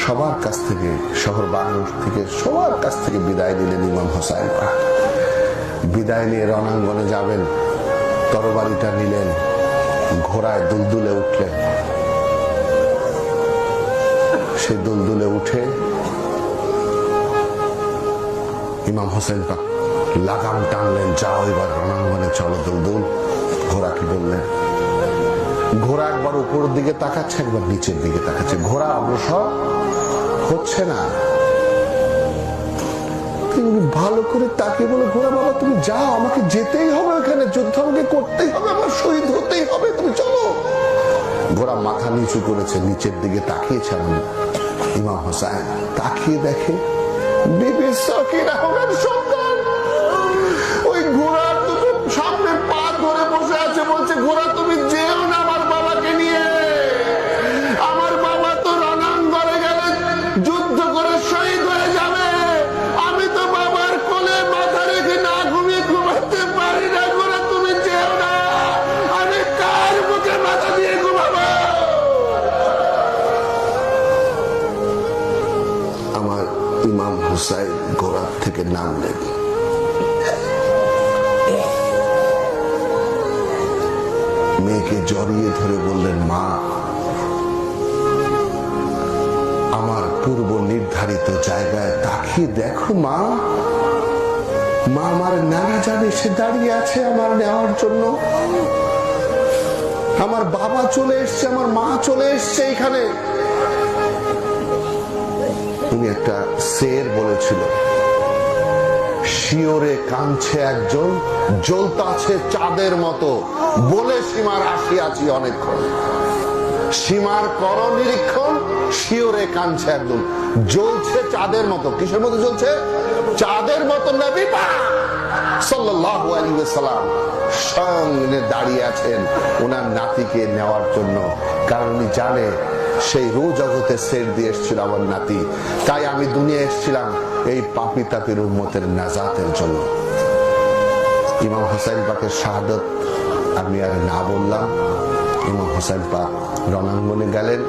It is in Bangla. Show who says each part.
Speaker 1: সবার কাছ থেকে, শহর বাংলা থেকে সবার কাছ থেকে বিদায় নিলেন ইমাম হোসাইন পাক। বিদায় নিয়ে রণাঙ্গনে যাবেন, তরবারিটা নিলেন, ঘোড়ায় দুলদুলে উঠলেন। সে দুলদুলে উঠে ইমাম হোসেন পাক লাগাম টানলেন, যাও এবার রণাঙ্গনে চলো দুলদুল। ঘোড়া কি বললেন? ঘোড়া একবার উপরের দিকে তাকাচ্ছে, একবার নিচের দিকে তাকাচ্ছে, ঘোড়া অগ্রসর হচ্ছে না। ভালো করে তাকিয়ে বলে, ঘোড়া বাবা তুমি যাও, আমাকে যেতেই হবে, এখানে যুদ্ধ আমাকে করতেই হবে, আমার শহীদ হতেই হবে, তুমি চলো। ঘোড়া মাথা নিচু করেছে, নিচের দিকে তাকিয়েছে ইমাম হোসাইন। তাকিয়ে দেখে বিবি সকিনা ওনার সন্তান ওই ঘোড়ার দুটো সামনে পা ধরে বসে আছে, বলছে ঘোড়া তুমি যেও না আমার বাবাকে নিয়ে, আমার বাবা তো রণাঙ্গনে গেলে যুদ্ধ করে শহীদ হয়ে যাবে, আমি তো বাবার কোলে মাথা রেখে না ঘুমিয়ে ঘুমাতে পারি না, ঘোড়া তুমি যেও না, আমি কার বুকে মাথা দিয়ে ঘুমাবো? আমার ইমাম হুসাইন ঘোড়া থেকে নামলেন, মেয়েকে জড়িয়ে ধরে বললেন, মা আমার পূর্ব নির্ধারিত জায়গায় তাকিয়ে দেখো মা, মা আমার নানা জানে সে দাঁড়িয়ে আছে আমার নেওয়ার জন্য, আমার বাবা চলে এসছে, আমার মা চলে এসছে এখানে। উনি একটা শের বলেছিল, শিওরে কাঁদছে একজন, জ্বলতাছে চাঁদের মতো, বলে সীমার আসিয়াছি অনেকক্ষণ। সীমার কর নিরীক্ষণ, শিওরে কাঁদছে একজন, জ্বলছে চাঁদের মতো। কিসের মতো জ্বলছে? চাঁদের মতো। নবী পাক সাল্লাল্লাহু আলাইহি ওয়াসাল্লাম সঙ্গে দাঁড়িয়ে আছেন ওনার নাতিকে নেওয়ার জন্য, কারণ উনি জানে সেই রু জগতে সের দিয়ে এসেছিল আমার নাতি, তাই আমি দুনিয়া এসেছিলাম এই পাপি তাপির উম্মতের নাজাতের জন্য। ইমাম হোসাইন পাকের শাহাদত আমি আর না বললাম। ইমাম হোসাইন পাক রণাঙ্গনে গেলেন,